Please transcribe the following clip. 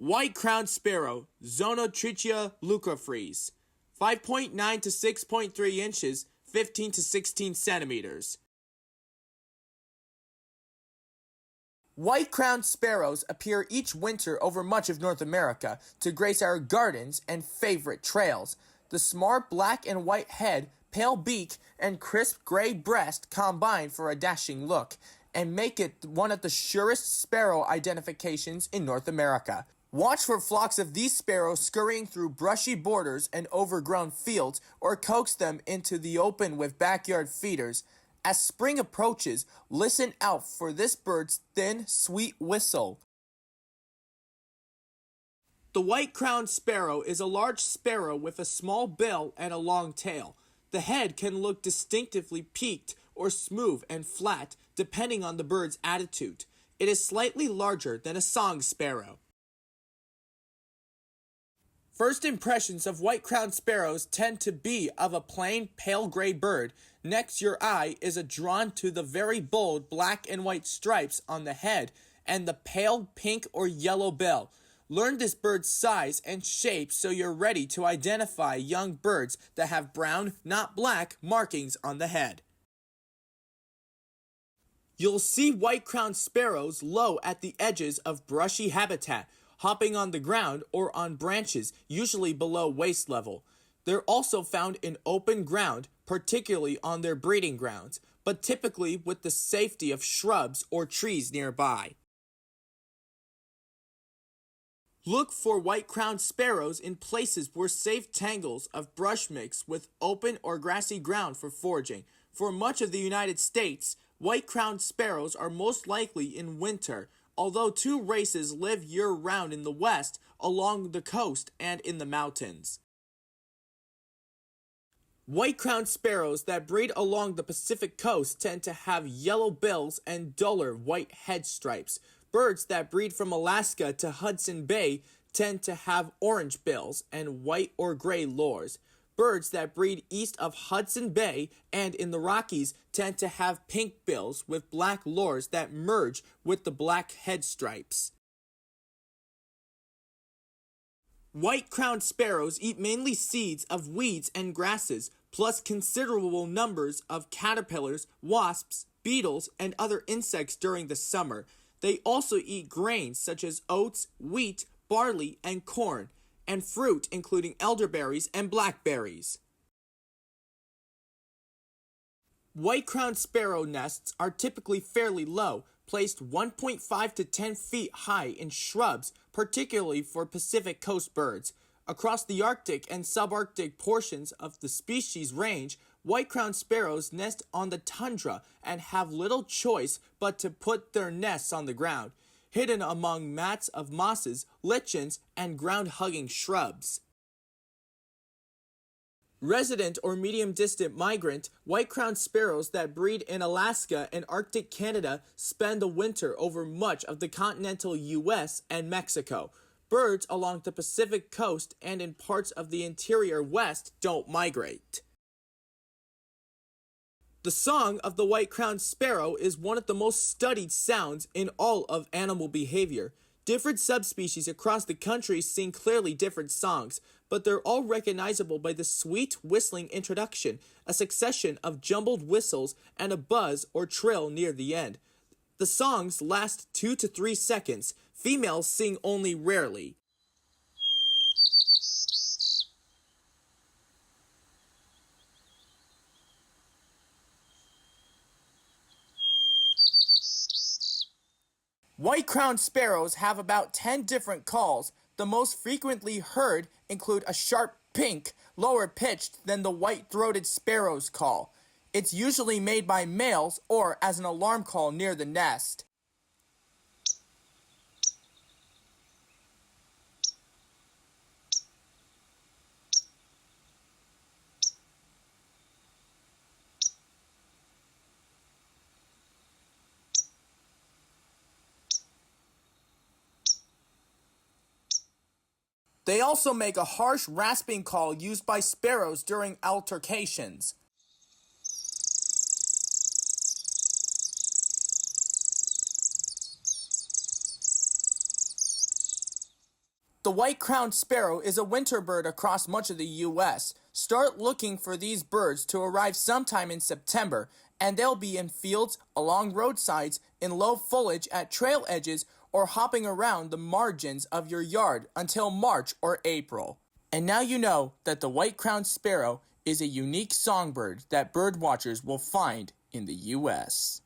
White-crowned sparrow, Zonotrichia lucifries, 5.9 to 6.3 inches, 15 to 16 centimeters. White-crowned sparrows appear each winter over much of North America to grace our gardens and favorite trails. The smart black and white head, pale beak, and crisp gray breast combine for a dashing look and make it one of the surest sparrow identifications in North America. Watch for flocks of these sparrows scurrying through brushy borders and overgrown fields, or coax them into the open with backyard feeders. As spring approaches, listen out for this bird's thin, sweet whistle. The white-crowned sparrow is a large sparrow with a small bill and a long tail. The head can look distinctively peaked or smooth and flat, depending on the bird's attitude. It is slightly larger than a song sparrow. First impressions of white-crowned sparrows tend to be of a plain, pale gray bird. Next, your eye is drawn to the very bold black and white stripes on the head and the pale pink or yellow bill. Learn this bird's size and shape so you're ready to identify young birds that have brown, not black, markings on the head. You'll see white-crowned sparrows low at the edges of brushy habitat, hopping on the ground or on branches, usually below waist level. They're also found in open ground, particularly on their breeding grounds, but typically with the safety of shrubs or trees nearby. Look for white-crowned sparrows in places where safe tangles of brush mix with open or grassy ground for foraging. For much of the United States, white-crowned sparrows are most likely in winter, although two races live year-round in the west, along the coast, and in the mountains. White-crowned sparrows that breed along the Pacific coast tend to have yellow bills and duller white head stripes. Birds that breed from Alaska to Hudson Bay tend to have orange bills and white or gray lores. Birds that breed east of Hudson Bay and in the Rockies tend to have pink bills with black lores that merge with the black head stripes. White-crowned sparrows eat mainly seeds of weeds and grasses, plus considerable numbers of caterpillars, wasps, beetles, and other insects during the summer. They also eat grains such as oats, wheat, barley, and corn, and fruit including elderberries and blackberries. White-crowned sparrow nests are typically fairly low, placed 1.5 to 10 feet high in shrubs, particularly for Pacific coast birds. Across the Arctic and subarctic portions of the species range, white-crowned sparrows nest on the tundra and have little choice but to put their nests on the ground, hidden among mats of mosses, lichens, and ground-hugging shrubs. Resident or medium-distant migrant, white-crowned sparrows that breed in Alaska and Arctic Canada spend the winter over much of the continental U.S. and Mexico. Birds along the Pacific coast and in parts of the interior west don't migrate. The song of the white-crowned sparrow is one of the most studied sounds in all of animal behavior. Different subspecies across the country sing clearly different songs, but they're all recognizable by the sweet whistling introduction, a succession of jumbled whistles, and a buzz or trill near the end. The songs last 2 to 3 seconds. Females sing only rarely. White-crowned sparrows have about 10 different calls. The most frequently heard include a sharp pink, lower pitched than the white-throated sparrow's call. It's usually made by males or as an alarm call near the nest. They also make a harsh rasping call used by sparrows during altercations. The white-crowned sparrow is a winter bird across much of the U.S. Start looking for these birds to arrive sometime in September, and they'll be in fields, along roadsides, in low foliage at trail edges, or hopping around the margins of your yard until March or April. And now you know that the white-crowned sparrow is a unique songbird that bird watchers will find in the U.S.